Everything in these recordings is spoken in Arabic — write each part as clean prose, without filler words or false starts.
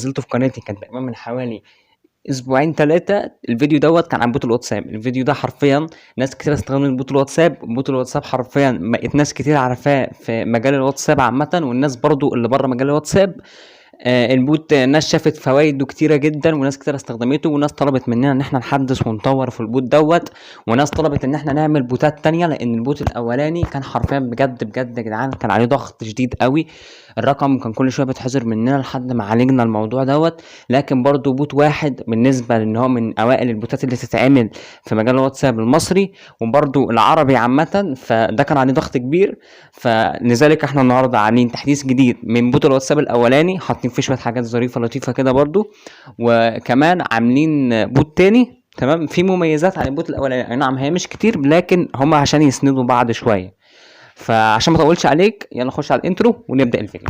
نزلته في قناتي كان تقريبا من حوالي اسبوعين 3. الفيديو دوت كان عن بوت الواتساب. الفيديو ده حرفيا ناس كتير استخدمت بوت الواتساب. بوت الواتساب حرفيا بقت ناس كتير عارفاه في مجال الواتساب عامه، والناس برضو اللي بره مجال الواتساب. البوت ناس شافت فوائده كتيرة جدا، وناس كتير استخدمته، وناس طلبت مننا ان احنا نحدث ونطور في البوت دوت، وناس طلبت ان احنا نعمل بوتات تانية، لان البوت الاولاني كان حرفيا بجد بجد يا جدعان كان عليه ضغط شديد قوي. الرقم كان كل شويه بيتحذر مننا لحد ما عالجنا الموضوع دوت. لكن برضو بوت واحد بالنسبه لان هو من اوائل البوتات اللي تتعمل في مجال الواتساب المصري وبرضو العربي عامه، فده كان عليه ضغط كبير. فلذلك احنا النهارده عاملين تحديث جديد من بوت الواتساب الاولاني، حاطين فيه شويه حاجات ظريفه لطيفه كده برضو، وكمان عاملين بوت تاني تمام في مميزات عن البوت الاولاني. اي نعم هي مش كتير، لكن هم عشان يسندوا بعض شويه. فعشان ما اطولش عليك يلا نخش على الانترو ونبدا الفيديو.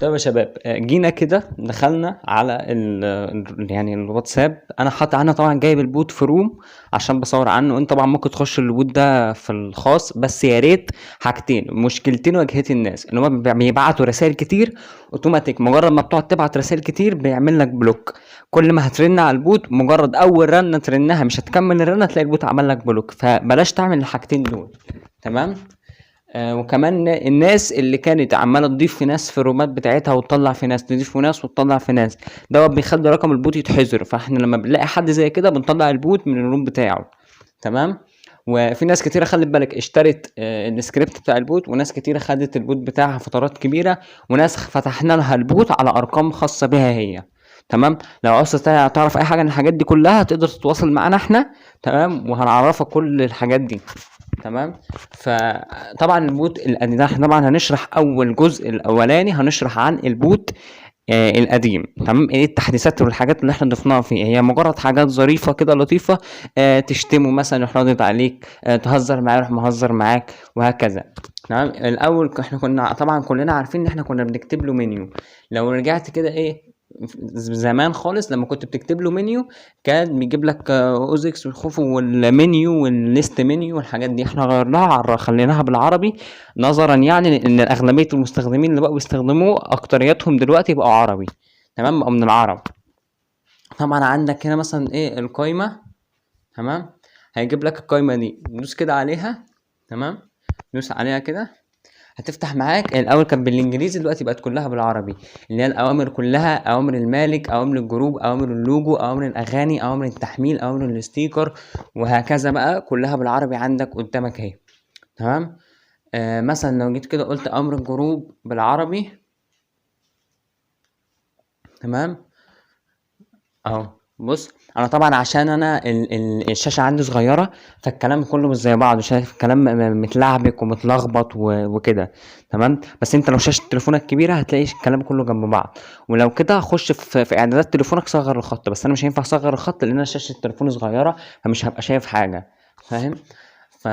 طيب يا شباب، جينا كده دخلنا على يعني الواتساب. انا طبعا جايب البوت في روم عشان بصور عنه. انت طبعا ممكن تخش البوت ده في الخاص، بس يا ريت حاجتين مشكلتين واجهت الناس ان هم بيبعتوا رسائل كتير اوتوماتيك. مجرد ما بتقعد تبعت رسائل كتير بيعمل لك بلوك. كل ما هترن على البوت مجرد اول رنه ترنها مش هتكمل الرنه تلاقي البوت عمل لك بلوك. فبلاش تعمل الحاجتين دول. تمام. وكمان الناس اللي كانت عماله تضيف في ناس في الرومات بتاعتها وتطلع في ناس، تضيف في ناس وتطلع في ناس، دوت بيخلي رقم البوت يتحذر. فاحنا لما بنلاقي حد زي كده بنطلع البوت من الروم بتاعه. تمام. وفي ناس كتيره خلت بالك اشترت السكريبت بتاع البوت، وناس كتيره خدت البوت بتاعها فترات كبيره، وناس فتحنا لها البوت على ارقام خاصه بها هي. تمام. لو عاوز تعرف اي حاجه عن الحاجات دي كلها تقدر تتواصل معانا احنا. تمام. وهنعرفك كل الحاجات دي. تمام. فطبعا البوت القديم ده احنا طبعا هنشرح اول جزء الاولاني، هنشرح عن البوت القديم. تمام. ايه التحديثات والحاجات اللي احنا ضفناها فيه؟ هي مجرد حاجات ظريفه كده لطيفه. تشتمه مثلا يروح ردد عليك، تهزر معاه يروح مهزر معاك، وهكذا. تمام. الاول احنا كنا طبعا كلنا عارفين ان احنا كنا بنكتب له منيو. لو رجعت كده ايه زمان خالص لما كنت بتكتب له منيو كان بيجيب لك اوزكس والخوفو والمنيو والليست منيو والحاجات دي. احنا غيرناها خليناها بالعربي، نظرا يعني ان اغلبيه المستخدمين اللي بقوا بيستخدموه اكتريتهم دلوقتي بقوا عربي. تمام. بقوا من العرب. طبعا عندك هنا مثلا ايه القايمه. تمام. هيجيب لك القايمه دي، دوس كده عليها. تمام. دوس عليها كده هتفتح معاك. الاول كانت بالانجليزي دلوقتي بقت كلها بالعربي، اللي هي الاوامر كلها: اوامر المالك، اوامر الجروب، اوامر اللوجو، اوامر الاغاني، اوامر التحميل، اوامر الستيكر، وهكذا بقى كلها بالعربي عندك قدامك اهي. تمام. مثلا لو جيت كده قلت امر الجروب بالعربي. تمام. اهو بص، انا طبعا عشان انا الشاشه عندي صغيره فالكلام كله مش زي بعض، شايف الكلام متلعبك ومتلخبط وكده. تمام. بس انت لو شاشه تليفونك كبيره هتلاقي الكلام كله جنب بعض. ولو كده خش في اعدادات تليفونك صغر الخط، بس انا مش هينفع اصغر الخط لان انا شاشه تليفوني صغيره فمش هبقى شايف حاجه. فاهم؟ ف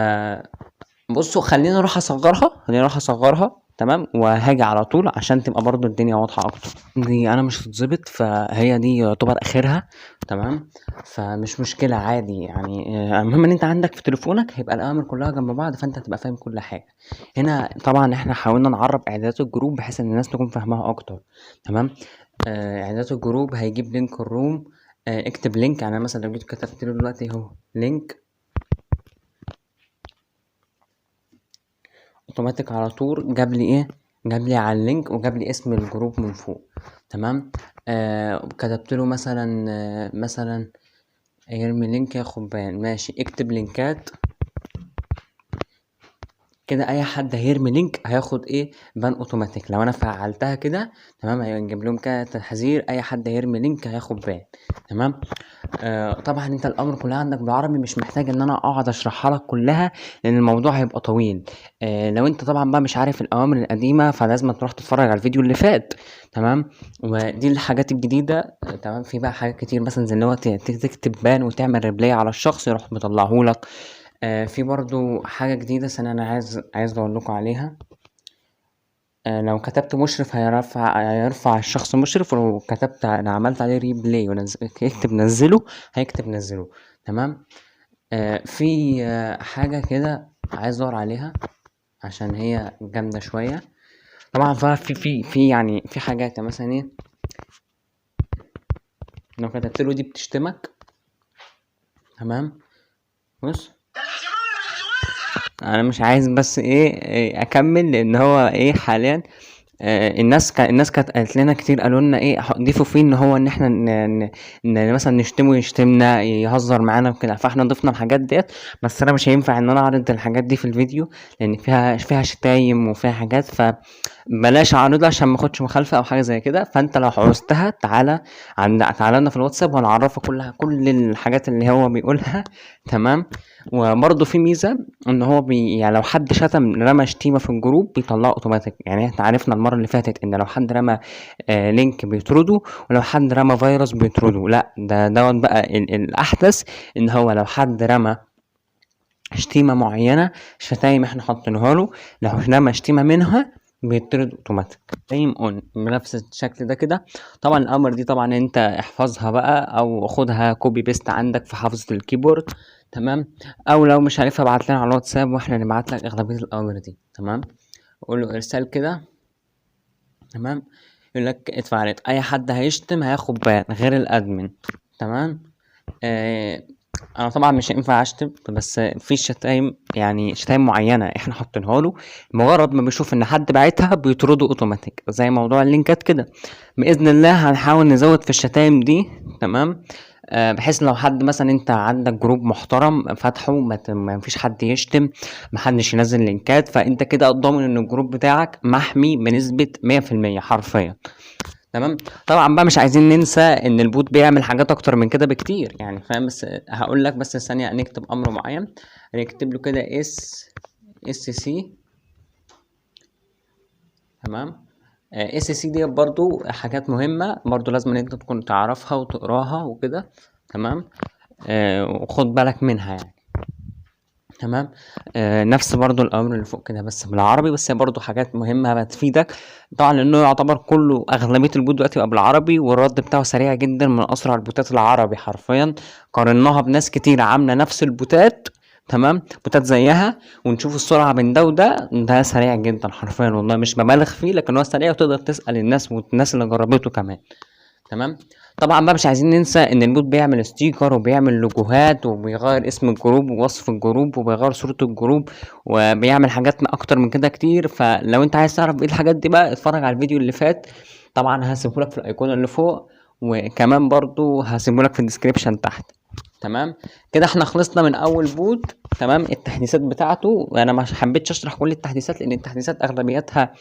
بصوا خليني اروح اصغرها. تمام. وهاجي على طول عشان تبقى برضو الدنيا واضحه اكتر. دي انا مش هتتظبط فهي دي يعتبر اخرها. تمام. فمش مشكله عادي يعني. المهم ان انت عندك في تليفونك هيبقى الاوامر كلها جنب بعض فانت هتبقى فاهم كل حاجه. هنا طبعا احنا حاولنا نعرب اعدادات الجروب بحيث ان الناس تكون فاهماها اكتر. تمام. اعدادات الجروب هيجيب لينك الروم. اكتب لينك. يعني مثلا لو جيت كتبت له دلوقتي اهو لينك، اوتوماتيك على طول جاب لي ايه، جاب لي على اللينك وجاب لي اسم الجروب من فوق. تمام. كتبت له مثلا يرمي لينك ياخد بيان. ماشي. اكتب لينكات كده اي حد هيرمي لينك هياخد ايه بان اوتوماتيك. لو انا فعلتها كده تمام هيجيب لهم كده تحذير: اي حد هيرمي لينك هياخد بان. تمام. طبعا انت الامر كلها عندك بالعربي، مش محتاج ان انا اقعد اشرحها لك كلها لان الموضوع هيبقى طويل. لو انت طبعا بقى مش عارف الاوامر القديمه فلازم تروح تتفرج على الفيديو اللي فات. تمام. ودي الحاجات الجديده. تمام. في بقى حاجات كتير مثلا زي ان هو تكتب بان وتعمل ريبلاي على الشخص يروح مطلعهولك. في برضو حاجه جديده سنة انا عايز اقول لكم عليها. لو كتبت مشرف هيرفع الشخص مشرف، ولو كتبت انا عملت عليه ريبلاي اكتب نزله هيكتب نزله. تمام. في حاجة كده عايز ادور عليها عشان هي جامدة شوية. طبعا في يعني في حاجات مثلا ايه، لو كتبت له دي بتشتمك. تمام. بص، انا مش عايز بس إيه اكمل، لان هو ايه حاليا الناس كانت قالت لنا كتير، قالوا لنا ايه ضيفوا فيه ان هو ان احنا مثلا نشتمه، يشتمنا، يهزر معانا وكده، فاحنا ضفنا الحاجات ديت. بس انا مش هينفع ان انا اعرض الحاجات دي في الفيديو، لان فيها شتايم وفيها حاجات، فبلاش اعرضها عشان ما اخدش مخالفه او حاجه زي كده. فانت لو عوزتها تعالى لنا في الواتساب وهنعرفك كل الحاجات اللي هو بيقولها. تمام. وبرضه في ميزه ان هو يعني لو حد رمى شتيمه في الجروب بيطلعه اوتوماتيك. يعني احنا عرفنا المره اللي فاتت ان لو حد رمى لينك بيطرده، ولو حد رمى فيروس بيطرده. لا، دوت بقى الاحدث، ان هو لو حد رمى شتيمه معينه، شتايم احنا حاطينها له، لو رمى شتيمه منها بيطرد اوتوماتيك تايم اون بنفس الشكل ده كده. طبعا الامر دي طبعا انت احفظها بقى، او خدها كوبي بيست عندك في حافظة الكيبورد. تمام. او لو مش عارفها ابعت لنا على الواتساب واحنا نبعت لك اغلبية الاوامر دي. تمام. قول له ارسال كده. تمام. يقول لك ادفع عليك اي حد هيشتم هياخد بان غير الادمن. تمام. آه انا طبعا مش هينفع اشتم، بس في شتايم، يعني شتايم معينه احنا حاطينها له، مجرد ما بيشوف ان حد باعتها بيطرده اوتوماتيك، زي موضوع اللينكات كده. باذن الله هنحاول نزود في الشتايم دي. تمام. بحيث لو حد مثلا انت عندك جروب محترم فاتحه، ما فيش حد يشتم، ما حدش ينزل لينكات، فانت كده ضامن ان الجروب بتاعك محمي بنسبه 100% حرفيا. تمام. طبعا بقى مش عايزين ننسى ان البوت بيعمل حاجات اكتر من كده بكتير، يعني فاهم. بس هقول لك بس ثانيه نكتب امر معين، نكتب له كده اس سي. تمام. اس سي دي برضو حاجات مهمه، برضو لازم انت تكون تعرفها وتقراها وكده. تمام. وخد بالك منها يعني. تمام. نفس برضو الامر اللي فوق كده بس بالعربي، بس هي برضو حاجات مهمه هتفيدك طبعا، لانه يعتبر كله اغلبيه البوت دلوقتي بقى بالعربي، والرد بتاعه سريع جدا، من اسرع البوتات العربي حرفيا. قارناها بناس كتير عامله نفس البوتات، تمام، بوتات زيها، ونشوف السرعه بين ده وده، ده سريع جدا حرفيا والله، مش ببالغ فيه، لكن هو سريع وتقدر تسال الناس والناس اللي جربته كمان. تمام. طبعا بقى مش عايزين ننسى ان البوت بيعمل ستيكر وبيعمل لوجوهات وبيغير اسم الجروب ووصف الجروب وبيغير صورة الجروب، وبيعمل حاجات اكتر من كده كتير. فلو انت عايز تعرف ايه الحاجات دي بقى اتفرج على الفيديو اللي فات، طبعا هسيبهولك في الايقونة اللي فوق، وكمان برضو هسيبهولك في الديسكريبشن تحت. تمام. كده احنا خلصنا من اول بوت. تمام. التحديثات بتاعته انا ما حبيتش اشرح كل التحديثات، لان التحديثات اغلبيتها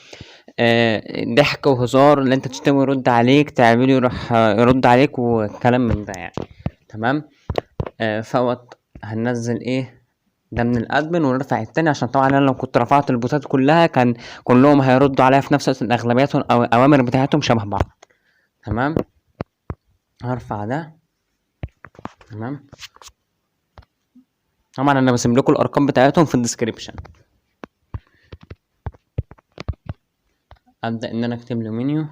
ضحك وهزار، اللي انت تشتمه يرد عليك، تعمله يروح يرد عليك وكلام من ده يعني. تمام. فوت هننزل ايه ده من الادمن ونرفع التاني، عشان طبعا انا لو كنت رفعت البوتات كلها كان كلهم هيردوا عليا في نفس الوقت، اغلبيتهم او الاوامر بتاعتهم شبه بعض. تمام. هرفع ده. تمام. طبعا انا بسيب لكم الارقام بتاعتهم في الديسكريبشن. ابدا ان انا اكتب له منيو.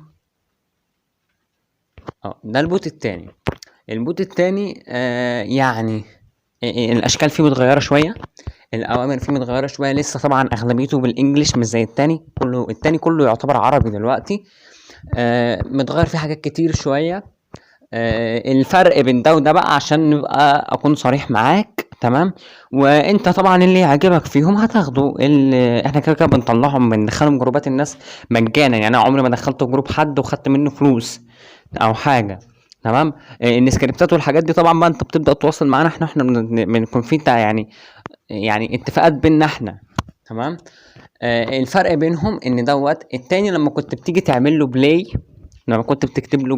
ده البوت التاني. البوت التاني يعني الاشكال فيه متغيره شويه، الاوامر فيه متغيره شويه، لسه طبعا اغلبيته بالانجلش مش زي التاني كله. التاني كله يعتبر عربي دلوقتي. متغير فيه حاجات كتير شويه. الفرق بين ده وده بقى عشان نبقى اكون صريح معاك. تمام. وانت طبعا اللي يعجبك فيهم هتاخده، اللي احنا كده كده بنطلعهم بندخلهم جروبات الناس مجانا، يعني انا عمري ما دخلت جروب حد وخدت منه فلوس او حاجه. تمام. السكريبتات والحاجات دي طبعا بقى انت بتبدا تتواصل معانا، احنا بنكون في يعني اتفاقات بيننا احنا. تمام. الفرق بينهم ان دوت التاني لما كنت بتيجي تعمل له بلاي، لما كنت بتكتب له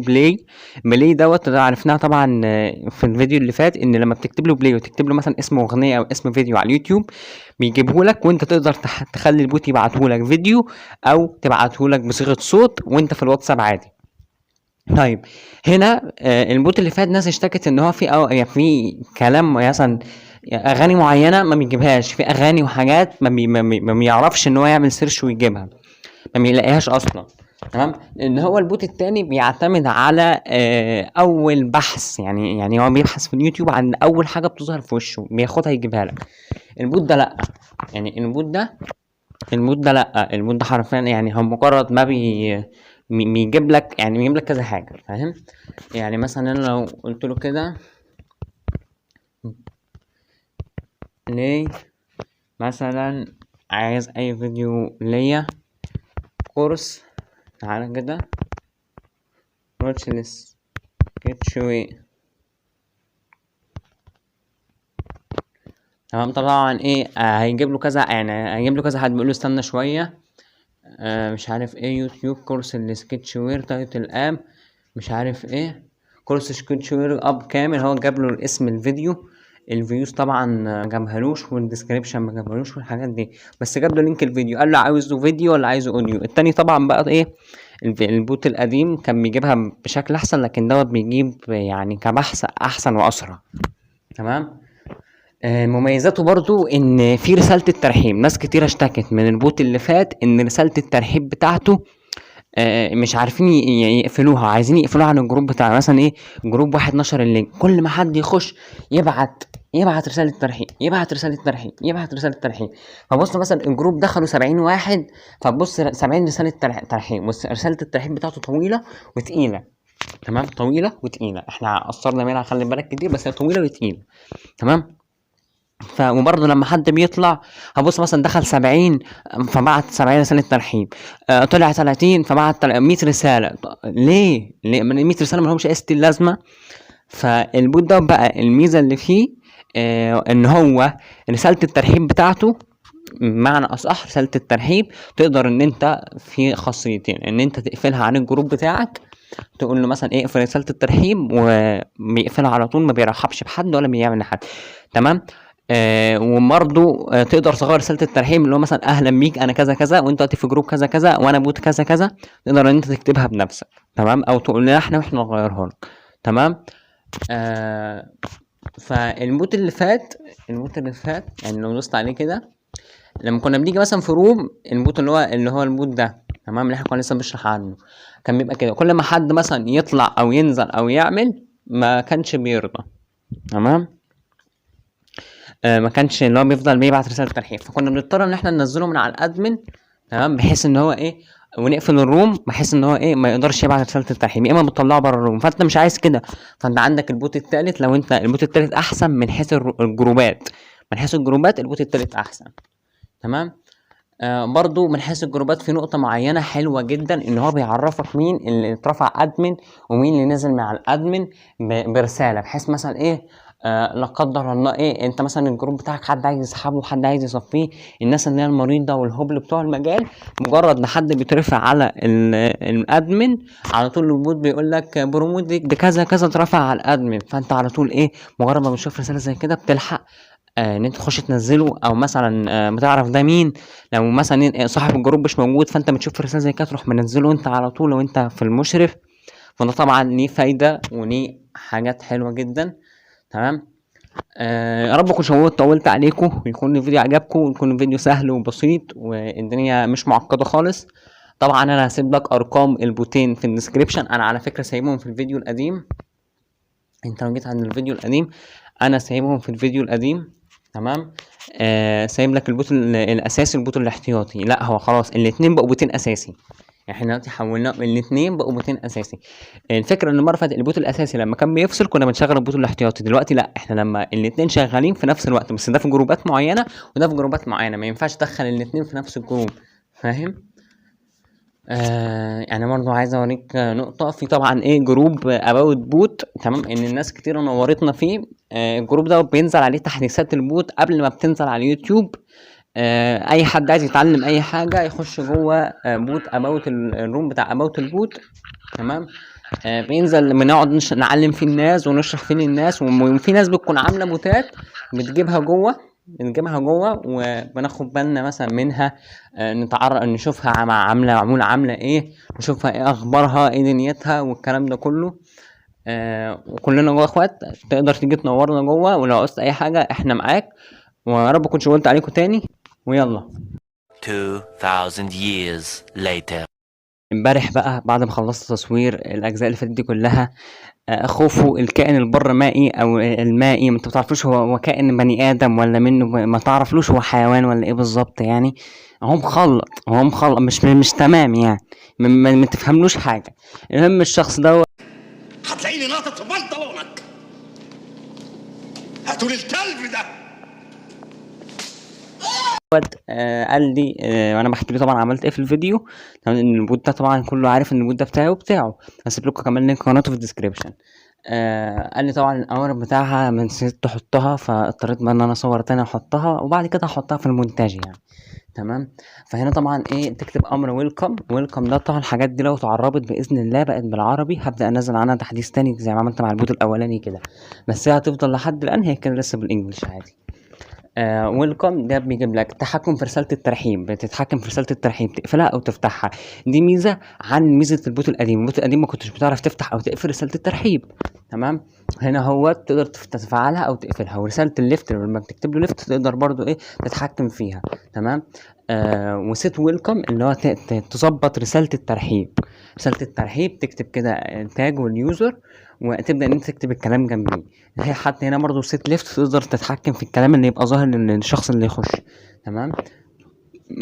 بلاي دوت ده عرفناها طبعا في الفيديو اللي فات، ان لما بتكتب له بلاي وتكتب له مثلا اسم اغنيه او اسم فيديو على اليوتيوب بيجيبه لك، وانت تقدر تخلي البوت يبعته لك فيديو او تبعته لك بصيغه صوت وانت في الواتساب عادي. طيب هنا البوت اللي فات ناس اشتكت ان هو يعني في كلام مثلا اغاني معينه ما بيجيبهاش، في اغاني وحاجات ما بيعرفش ان هو يعمل سيرش ويجيبها، ما بيلاقيهاش اصلا. تمام، لان هو البوت التاني بيعتمد على اول بحث، يعني هو بيبحث في اليوتيوب عن اول حاجه بتظهر في وشه بياخدها يجيبها لك. البوت ده لا، يعني البوت ده لا، البوت ده حرفيا يعني هو مجرد ما بيجيب لك، يعني بيجيب لك كذا حاجه، فاهم؟ يعني مثلا أنا لو قلت له كده ليه مثلا عايز اي فيديو ليا كورس، تعالى كده واتش ليست شوي. تمام، طبعا ايه هيجيب له كذا، يعني هيجيب له كذا حد بيقول له استنى شويه، مش عارف ايه، يوتيوب كورس السكتش وير تايتل اب، مش عارف ايه، كورس سكتش وير اب كامل. هو جاب له اسم الفيديو، الفيوز طبعا ما جابهالوش، والديسكريبشن ما جابهالوش والحاجات دي، بس جاب له لينك الفيديو، قال له عاوزه فيديو ولا عايزه اوديو. التاني طبعا بقى ايه، البوت القديم كان بيجيبها بشكل احسن، لكن دوت بيجيب يعني كبحث احسن واسرع. تمام. مميزاته برضو ان في رسالة الترحيب، ناس كتير اشتكت من البوت اللي فات ان رسالة الترحيب بتاعته مش عارفين يقفلوها، عايزين يقفلوها عن الجروب بتاع مثلا ايه، جروب واحد نشر اللينك، كل ما حد يخش يبعت رسالة ترحيب، يبعت رسالة ترحيب، يبعت رسالة ترحيب. فبص مثلا الجروب دخلوا 70 واحد، فبص 70 رسالة ترحيب، بص رسالة الترحيب بتاعته طويلة وتقيلة. تمام، طويلة وتقيلة، احنا قصرنا منها خلي بالك كتير، بس هي طويلة وتقيلة. تمام. وبرضه لما حد بيطلع هبص مثلا دخل 70 فبعت 70 رسالة ترحيب، طلع 30 فبعت 100 رسالة. ليه من 100 رسالة ملهمش اي ستين لازمة. فالبوت ده بقى الميزة اللي فيه ان هو رسالة الترحيب بتاعته، معنى اصح رسالة الترحيب تقدر ان انت في خاصيتين، ان انت تقفلها عن الجروب بتاعك، تقول له مثلا ايه اقفل رسالة الترحيب، وبيقفلها على طول، ما بيرحبش بحد ولا بيعمل لحد. تمام. وبرضه تقدر تغير رسالة الترحيب، اللي هو مثلا اهلا بيك انا كذا كذا، وانت دلوقتي في جروب كذا كذا، وانا بوت كذا كذا، تقدر ان انت تكتبها بنفسك. تمام، او تقول لنا احنا واحنا نغيرها لك. تمام. فالبوت اللي فات، يعني لو دوست عليه كده، لما كنا بنيجي مثلا في روم، البوت اللي هو البوت ده، تمام، اللي احنا كنا لسه بنشرح عنه، كان بيبقى كده كل ما حد مثلا يطلع او ينزل او يعمل ما كانش بيرضى. تمام. ما كانش اللي هو بيفضل بيبعت رسالة ترحيب، فكنا بنضطر ان احنا ننزله من على الادمن. تمام، بحيث ان هو ايه، ونقفل الروم بحيث ان هو ايه ما يقدرش يبعت رسالة الترحيب، يا اما بتطلعه بره الروم. فانت مش عايز كده، فانت عندك البوت التالت. لو انت البوت التالت احسن من حيث الجروبات، من حيث الجروبات البوت التالت احسن. تمام. برضو من حيث الجروبات في نقطة معينة حلوة جدا، ان هو بيعرفك مين اللي اترفع ادمن ومين اللي نزل مع الادمن برسالة، بحيث مثلا ايه لا قدر الله ايه انت مثلا الجروب بتاعك حد عايز يسحبه، حد عايز يصفيه، الناس اللي هي المريضة والهبل بتوع المجال، مجرد ما حد بيترفع على الادمن على طول البوت بيقول لك بروموت بكذا كذا اترفع على الادمن، فانت على طول ايه مجرد ما بتشوف رسالة زي كده بتلحق ان انت تخش تنزله، او مثلا بتعرف ده مين. لو مثلا صاحب الجروب مش موجود فانت بتشوف رسالة زي كده تروح منزله انت على طول لو انت في المشرف. فده طبعا ليه فايدة وليه حاجات حلوة جدا. تمام. يا رب اكون طولت عليكم، ويكون الفيديو عجبكم، ويكون الفيديو سهل وبسيط والدنيا مش معقدة خالص. طبعا انا هسيب لك ارقام البوتين في الديسكريبشن، انا على فكرة سايبهم في الفيديو القديم. انت لو جيت عند الفيديو القديم انا سايبهم في الفيديو القديم. تمام. سايب لك البوت الاساسي والبوت الاحتياطي، لا هو خلاص الاتنين بقوا بوتين اساسي، احنا دلوقتي حولناهم الاتنين بقوا بوتين اساسي. الفكره ان المره فاتت البوت الاساسي لما كان بيفصل كنا بنشغل البوت الاحتياطي، دلوقتي لا، احنا لما الاتنين شغالين في نفس الوقت، بس ده في جروبات معينه وده في جروبات معينه، ما ينفعش تدخل الاتنين في نفس الجروب، فاهم؟ يعني برضه عايز اوريك نقطة في طبعا ايه جروب اباوت بوت. تمام، ان الناس كتير نورتنا فيه. الجروب ده بينزل عليه تحديثات البوت قبل ما بتنزل على اليوتيوب. اي حد عايز يتعلم اي حاجة يخش جوه بوت اباوت الروم بتاع اباوت البوت. تمام. بينزل بنقعد نعلم فيه الناس ونشرح فيه للناس، وفي ناس بتكون عاملة بوتات بنجيبها جوه وبناخد بالنا مثلا منها، نتعرف نشوفها عامله ايه، نشوفها ايه اخبارها ايه دنيتها والكلام ده كله. وكلنا جوه اخوات، تقدر تيجي تنورنا جوه، ولو عوزت اي حاجه احنا معاك. ويا رب كنت قلت عليكم تاني، ويلا. 2000 years later. امبارح بقى بعد ما خلصت تصوير الاجزاء اللي فاتت دي كلها، خوفو الكائن البر مائي او المائي، ما انت متعرفوش هو كائن بني ادم ولا منه ما تعرفلوش هو حيوان ولا ايه بالظبط يعني. هو مخلط مش تمام يعني. ما تفهملوش حاجه. المهم الشخص ده هتلاقيني ناطط في بنطلونك. هاتولي الكلب ده. قال لي وانا بحكي له طبعا عملت ايه في الفيديو. تمام، ان البوت ده طبعا كله عارف ان البوت ده بتاعي وبتاعه. هسيب لكم كمان لينك قناته في الديسكريبشن. قال لي طبعا الاوامر بتاعها من نسيت تحطها، فاضطريت بقى ان انا اصور تاني واحطها، وبعد كده احطها في المونتاج يعني. تمام. فهنا طبعا ايه تكتب امر ويلكم ده. طبعا الحاجات دي لو اتعربت باذن الله بقت بالعربي هبدا انزل عنها تحديث تاني زي ما عملت مع البوت الاولاني كده، بس هي هتفضل لحد الان هي كده لسه بالانجلش عادي. ويلكم ده بيجيب لك تحكم في رسالة الترحيب، بتتحكم في رسالة الترحيب تقفلها أو تفتحها. دي ميزة عن ميزة البوت القديم. البوت القديم ما كنتش بتعرف تفتح أو تقفل رسالة الترحيب. تمام. هنا هو تقدر تفعلها أو تقفلها، ورسالة الليفت لما بتكتب له ليفت تقدر برضو إيه تتحكم فيها. تمام. وسيت ويلكم اللي هو تظبط رسالة الترحيب. رسالة الترحيب تكتب كده تاج واليوزر، وتبدأ إن أنت تكتب الكلام جنبيه. هي حتى هنا برضو سيت ليفت تقدر تتحكم في الكلام اللي يبقى ظاهر للشخص اللي يخش. تمام.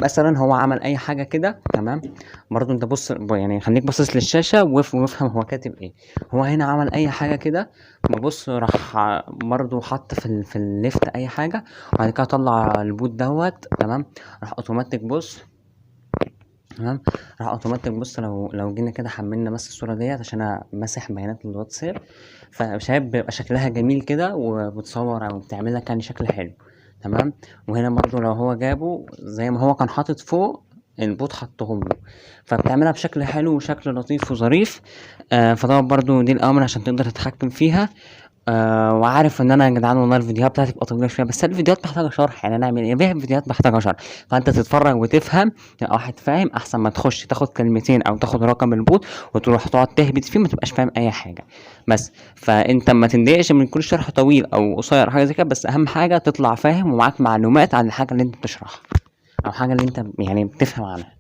مثلا هو عمل اي حاجه كده. تمام. برضو انت بص يعني خليك باصص للشاشه وافهم هو كاتب ايه. هو هنا عمل اي حاجه كده، ببص راح برضو حط في الليفت اي حاجه، وبعد كده طلع البوت دوت. تمام. راح اوتوماتيك بص. تمام. راح اوتوماتيك بص لو جينا كده حملنا بس الصوره ديت عشان انا ماسح بيانات الواتساب، فشايف بيبقى شكلها جميل كده وبتصور او بتعمل لك يعني شكل حلو. تمام. وهنا برضو لو هو جابه زي ما هو كان حاطط فوق البوت حطهم له، فبتعملها بشكل حلو وشكل لطيف وظريف. فطبعا برضو دي الامر عشان تقدر تتحكم فيها. وعارف ان انا يا جدعان والله الفيديوهات بتاعتي بتبقى طويله شويه، بس الفيديوهات محتاجه شرح يعني. نعمل ايه؟ في فيديوهات محتاجه شرح، فانت تتفرج وتفهم تبقى واحد فاهم احسن ما تخش تاخد كلمتين او تاخد رقم البوت وتروح تقعد تهبط فيه ما تبقاش فاهم اي حاجه. بس فانت ما تندقش من كل شرح طويل او قصير أو حاجه زي كده، بس اهم حاجه تطلع فاهم ومعاك معلومات عن الحاجه اللي انت بتشرحها او حاجه اللي انت يعني بتفهم عنها.